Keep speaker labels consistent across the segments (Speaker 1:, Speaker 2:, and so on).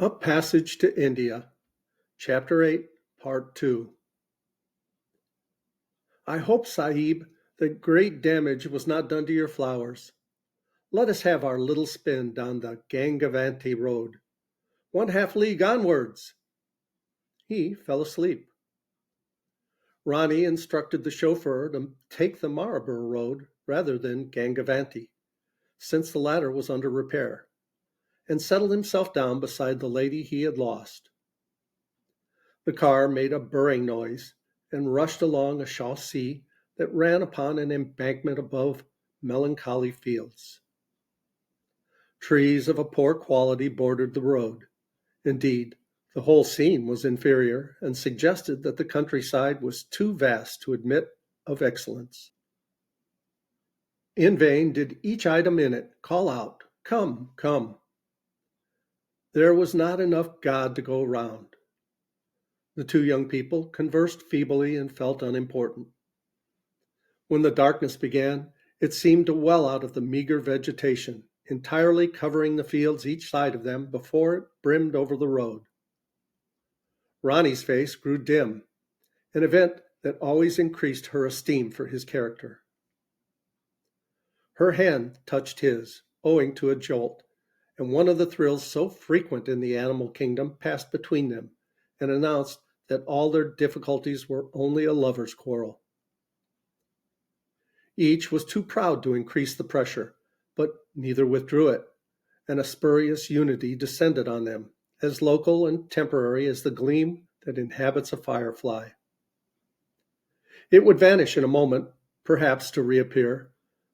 Speaker 1: A Passage to India, Chapter 8, Part 2. I hope, Sahib, that great damage was not done to your flowers. Let us have our little spin down the Gangavanti road. 1/2 league onwards. He fell asleep. Ronnie instructed the chauffeur to take the Marlborough road rather than Gangavanti, since the latter was under repair, and settled himself down beside the lady he had lost. The car made a burring noise and rushed along a chaussee that ran upon an embankment above melancholy fields. Trees of a poor quality bordered the road. Indeed, the whole scene was inferior and suggested that the countryside was too vast to admit of excellence. In vain did each item in it call out, "Come, come." There was not enough God to go round. The two young people conversed feebly and felt unimportant. When the darkness began, it seemed to well out of the meager vegetation, entirely covering the fields each side of them before it brimmed over the road. Ronnie's face grew dim, an event that always increased her esteem for his character. Her hand touched his, owing to a jolt, and one of the thrills so frequent in the animal kingdom passed between them and announced that all their difficulties were only a lover's quarrel. Each was too proud to increase the pressure, but neither withdrew it, and a spurious unity descended on them, as local and temporary as the gleam that inhabits a firefly. It would vanish in a moment, perhaps to reappear,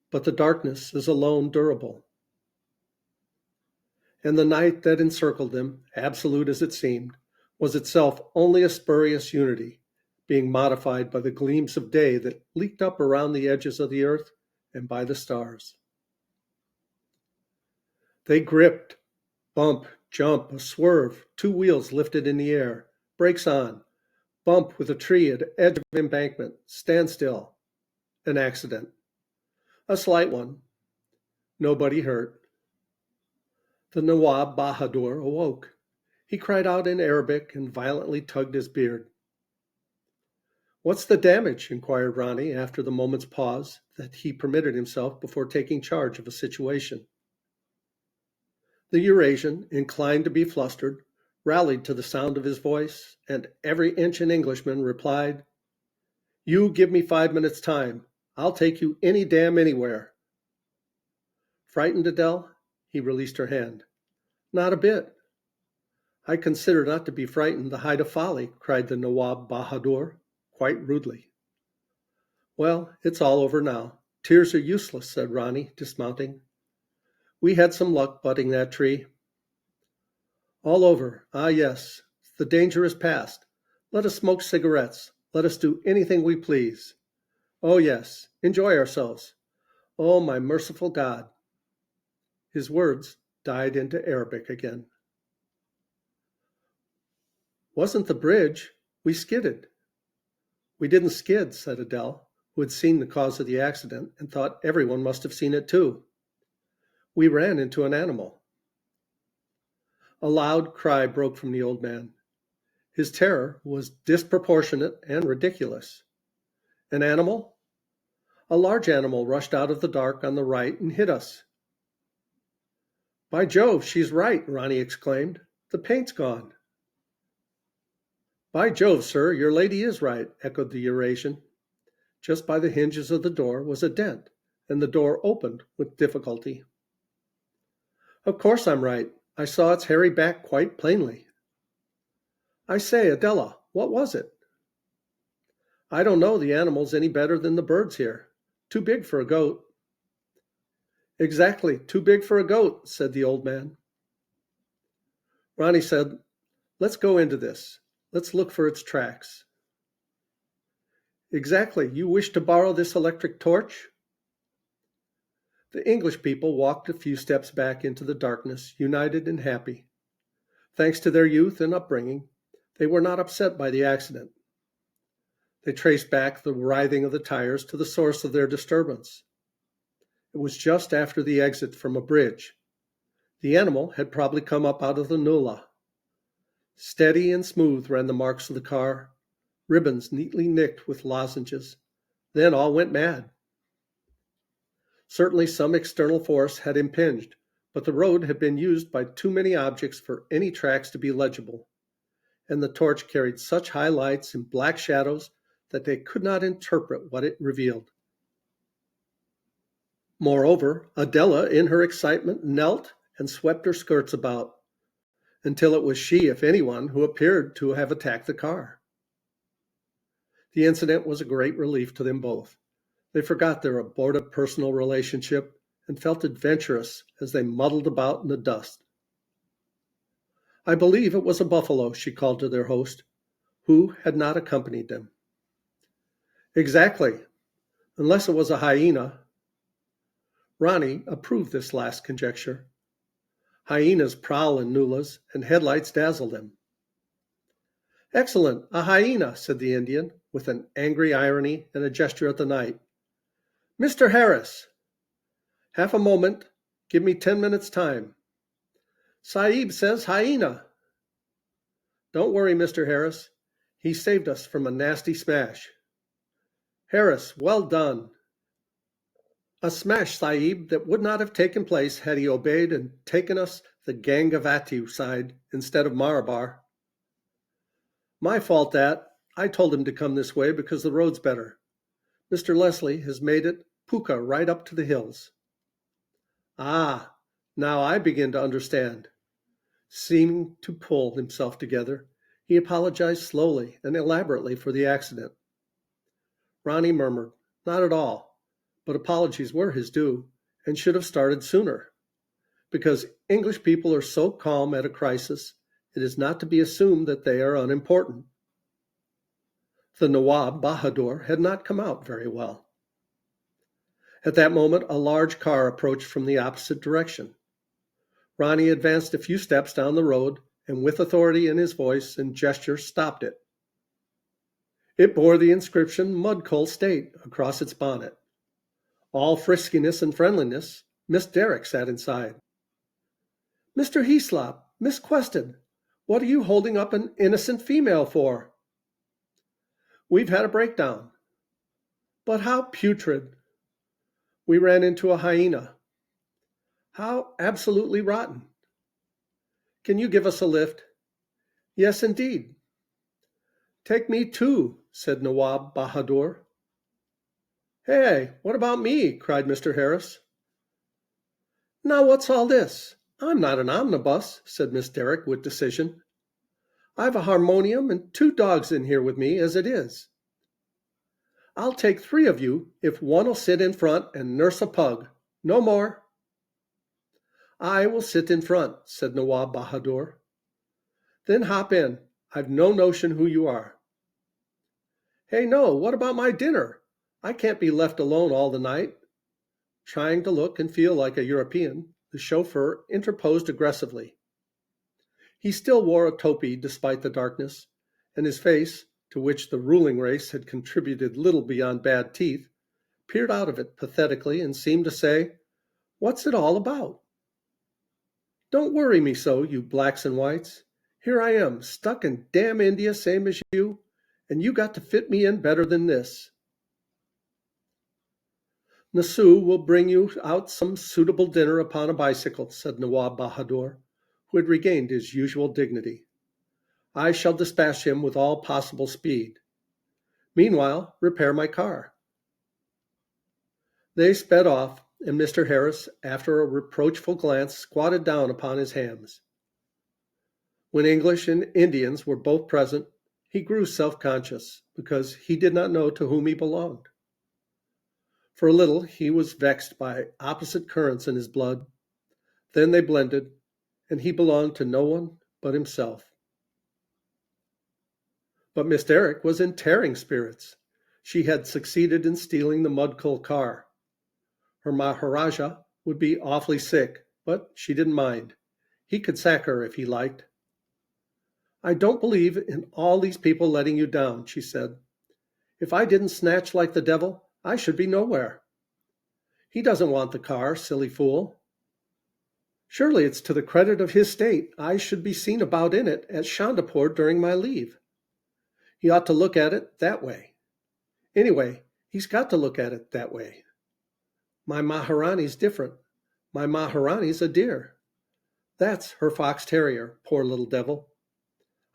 Speaker 1: but the darkness is alone durable. And the night that encircled them, absolute as it seemed, was itself only a spurious unity, being modified by the gleams of day that leaked up around the edges of the earth and by the stars. They gripped, bump, jump, a swerve, two wheels lifted in the air, brakes on, bump with a tree at edge of embankment, stand still, an accident. A slight one, nobody hurt. The Nawab Bahadur awoke. He cried out in Arabic and violently tugged his beard. "What's the damage?" inquired Ronnie after the moment's pause that he permitted himself before taking charge of a situation. The Eurasian, inclined to be flustered, rallied to the sound of his voice, and every inch an Englishman replied, "You give me 5 minutes' time. I'll take you any damn anywhere." Frightened, Adele? He released her hand. "Not a bit." "I consider not to be frightened the height of folly," cried the Nawab Bahadur, quite rudely. "Well, it's all over now. Tears are useless," said Ronnie, dismounting. "We had some luck butting that tree." "All over. Ah, yes. The danger is past. Let us smoke cigarettes. Let us do anything we please. Oh, yes. Enjoy ourselves. Oh, my merciful God." His words died into Arabic again. "Wasn't the bridge. We skidded." "We didn't skid," said Adele, who had seen the cause of the accident and thought everyone must have seen it too. "We ran into an animal." A loud cry broke from the old man. His terror was disproportionate and ridiculous. "An animal?" "A large animal rushed out of the dark on the right and hit us." "By Jove, she's right!" Ronnie exclaimed. "The paint's gone." "By Jove, sir, your lady is right," echoed the Eurasian. Just by the hinges of the door was a dent, and the door opened with difficulty. "Of course I'm right. I saw its hairy back quite plainly." "I say, Adela, what was it?" "I don't know the animals any better than the birds here. Too big for a goat." "Exactly, too big for a goat," said the old man. Ronnie said, "Let's go into this. Let's look for its tracks." "Exactly. You wish to borrow this electric torch?" The English people walked a few steps back into the darkness, united and happy. Thanks to their youth and upbringing, they were not upset by the accident. They traced back the writhing of the tires to the source of their disturbance. It was just after the exit from a bridge. The animal had probably come up out of the nullah. Steady and smooth ran the marks of the car, ribbons neatly nicked with lozenges. Then all went mad. Certainly some external force had impinged, but the road had been used by too many objects for any tracks to be legible, and the torch carried such high lights and black shadows that they could not interpret what it revealed. Moreover, Adela, in her excitement, knelt and swept her skirts about, until it was she, if anyone, who appeared to have attacked the car. The incident was a great relief to them both. They forgot their abortive personal relationship and felt adventurous as they muddled about in the dust. I believe it was a buffalo, she called to their host, who had not accompanied them. Exactly, unless it was a hyena. Ronnie approved this last conjecture. Hyenas prowl in nullahs, and headlights dazzle them. Excellent, a hyena, said the Indian, with an angry irony and a gesture at the night. Mr. Harris! Half a moment. Give me 10 minutes' time. Sahib says hyena. Don't worry, Mr. Harris. He saved us from a nasty smash. Harris, well done. A smash, Sahib, that would not have taken place had he obeyed and taken us the Gangavati side instead of Marabar. My fault that. I told him to come this way because the road's better. Mr. Leslie has made it puka right up to the hills. Ah, now I begin to understand. Seeming to pull himself together, he apologized slowly and elaborately for the accident. Ronnie murmured, not at all, but apologies were his due and should have started sooner. Because English people are so calm at a crisis, it is not to be assumed that they are unimportant. The Nawab Bahadur had not come out very well. At that moment, a large car approached from the opposite direction. Ronnie advanced a few steps down the road and with authority in his voice and gesture stopped it. It bore the inscription Mudcoal State across its bonnet. All friskiness and friendliness, Miss Derrick sat inside. Mr. Heaslop, Miss Quested, what are you holding up an innocent female for? We've had a breakdown. But how putrid. We ran into a hyena. How absolutely rotten. Can you give us a lift? Yes, indeed. Take me too, said Nawab Bahadur. Hey, what about me? Cried Mr. Harris. Now what's all this? I'm not an omnibus, said Miss Derrick with decision. I've a harmonium and 2 dogs in here with me as it is. I'll take 3 of you if one'll sit in front and nurse a pug. No more. I will sit in front, said Nawab Bahadur. Then hop in. I've no notion who you are. Hey, no, what about my dinner? I can't be left alone all the night. Trying to look and feel like a European, the chauffeur interposed aggressively. He still wore a topi despite the darkness, and his face, to which the ruling race had contributed little beyond bad teeth, peered out of it pathetically and seemed to say, What's it all about? Don't worry me so, you blacks and whites. Here I am, stuck in damn India same as you, and you got to fit me in better than this. Nasu will bring you out some suitable dinner upon a bicycle, said Nawab Bahadur, who had regained his usual dignity. I shall dispatch him with all possible speed. Meanwhile, repair my car. They sped off, and Mr. Harris, after a reproachful glance, squatted down upon his hams. When English and Indians were both present, he grew self-conscious, because he did not know to whom he belonged. For a little he was vexed by opposite currents in his blood. Then they blended, and he belonged to no one but himself. But Miss Derrick was in tearing spirits. She had succeeded in stealing the Mudcoal car. Her Maharaja would be awfully sick, but she didn't mind. He could sack her if he liked. I don't believe in all these people letting you down, she said. If I didn't snatch like the devil, I should be nowhere. He doesn't want the car, silly fool. Surely it's to the credit of his state I should be seen about in it at Chandapur during my leave. He ought to look at it that way. Anyway, he's got to look at it that way. My Maharani's different. My Maharani's a dear. That's her fox terrier, poor little devil.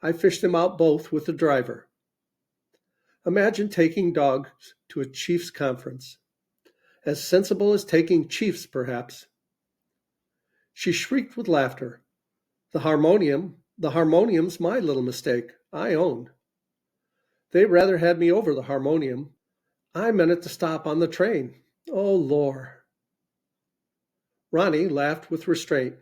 Speaker 1: I fished them out both with the driver. Imagine taking dogs to a chief's conference. As sensible as taking chiefs, perhaps. She shrieked with laughter. The harmonium's my little mistake, I own. They rather had me over the harmonium. I meant it to stop on the train. Oh, lor. Ronnie laughed with restraint.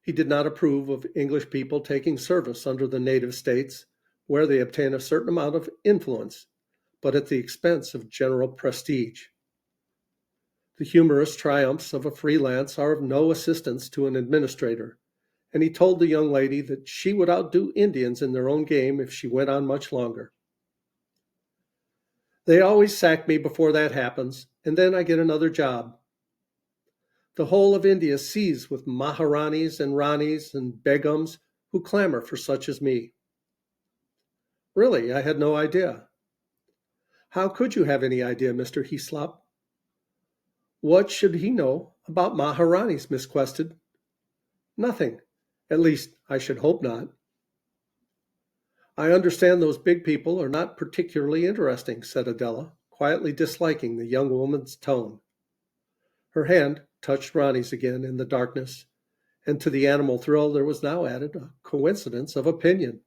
Speaker 1: He did not approve of English people taking service under the native states, where they obtain a certain amount of influence, but at the expense of general prestige. The humorous triumphs of a freelance are of no assistance to an administrator, and he told the young lady that she would outdo Indians in their own game if she went on much longer. They always sack me before that happens, and then I get another job. The whole of India seethes with Maharanis and Ranis and Begums who clamor for such as me. Really, I had no idea. How could you have any idea, Mr. Heaslop? What should he know about Maharanis, Miss Quested? Nothing. At least, I should hope not. I understand those big people are not particularly interesting, said Adela, quietly disliking the young woman's tone. Her hand touched Ronnie's again in the darkness, and to the animal thrill there was now added a coincidence of opinion.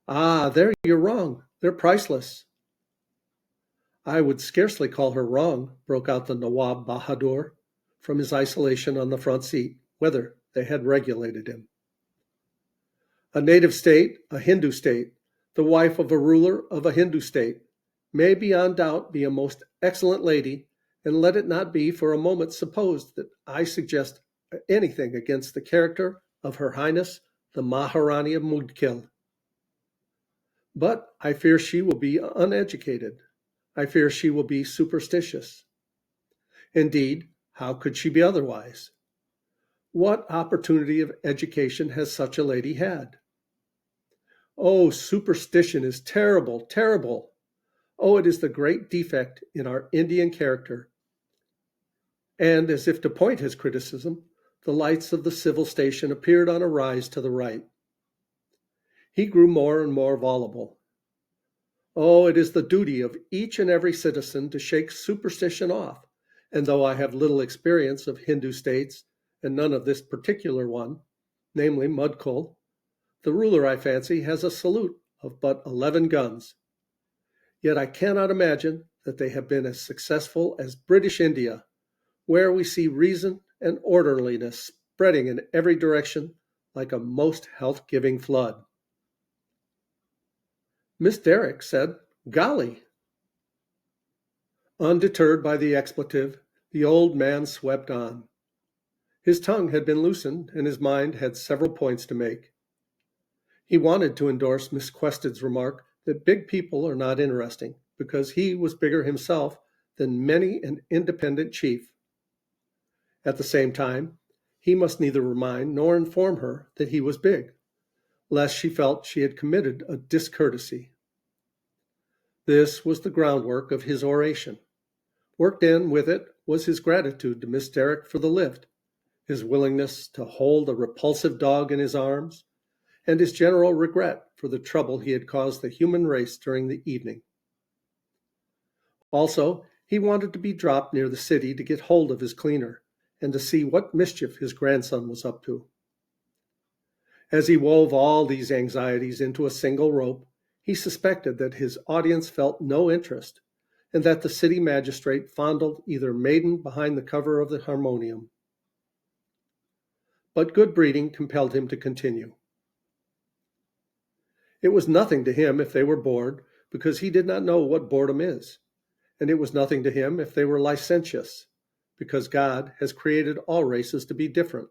Speaker 1: Ah, there you're wrong. They're priceless. I would scarcely call her wrong, broke out the Nawab Bahadur from his isolation on the front seat, whether they had regulated him. A native state, a Hindu state, the wife of a ruler of a Hindu state, may beyond doubt be a most excellent lady, and let it not be for a moment supposed that I suggest anything against the character of Her Highness the Maharani of Mudkil. But I fear she will be uneducated. I fear she will be superstitious. Indeed, how could she be otherwise? What opportunity of education has such a lady had? Oh, superstition is terrible, terrible. Oh, it is the great defect in our Indian character. And as if to point his criticism, the lights of the civil station appeared on a rise to the right. He grew more and more voluble. Oh, it is the duty of each and every citizen to shake superstition off, and though I have little experience of Hindu states, and none of this particular one, namely Mudkul, the ruler, I fancy, has a salute of but 11 guns. Yet I cannot imagine that they have been as successful as British India, where we see reason and orderliness spreading in every direction like a most health-giving flood. Miss Derrick said, "Golly!" Undeterred by the expletive, the old man swept on. His tongue had been loosened, and his mind had several points to make. He wanted to endorse Miss Quested's remark that big people are not interesting, because he was bigger himself than many an independent chief. At the same time, he must neither remind nor inform her that he was big, lest she felt she had committed a discourtesy. This was the groundwork of his oration. Worked in with it was his gratitude to Miss Derrick for the lift, his willingness to hold a repulsive dog in his arms, and his general regret for the trouble he had caused the human race during the evening. Also, he wanted to be dropped near the city to get hold of his cleaner, and to see what mischief his grandson was up to. As he wove all these anxieties into a single rope, he suspected that his audience felt no interest, and that the city magistrate fondled either maiden behind the cover of the harmonium. But good breeding compelled him to continue. It was nothing to him if they were bored, because he did not know what boredom is, and it was nothing to him if they were licentious, because God has created all races to be different.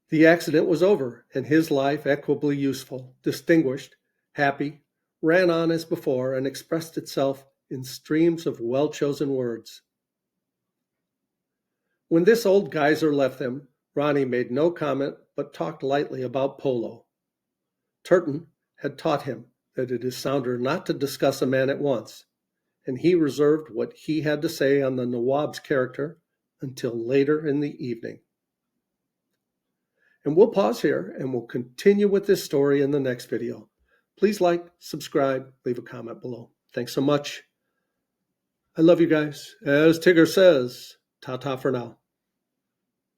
Speaker 1: The accident was over, and his life, equably useful, distinguished, happy, ran on as before and expressed itself in streams of well-chosen words. When this old geyser left them, Ronnie made no comment but talked lightly about polo. Turton had taught him that it is sounder not to discuss a man at once, and he reserved what he had to say on the Nawab's character until later in the evening. And we'll pause here and we'll continue with this story in the next video. Please like, subscribe, leave a comment below. Thanks so much. I love you guys. As Tigger says, ta-ta for now.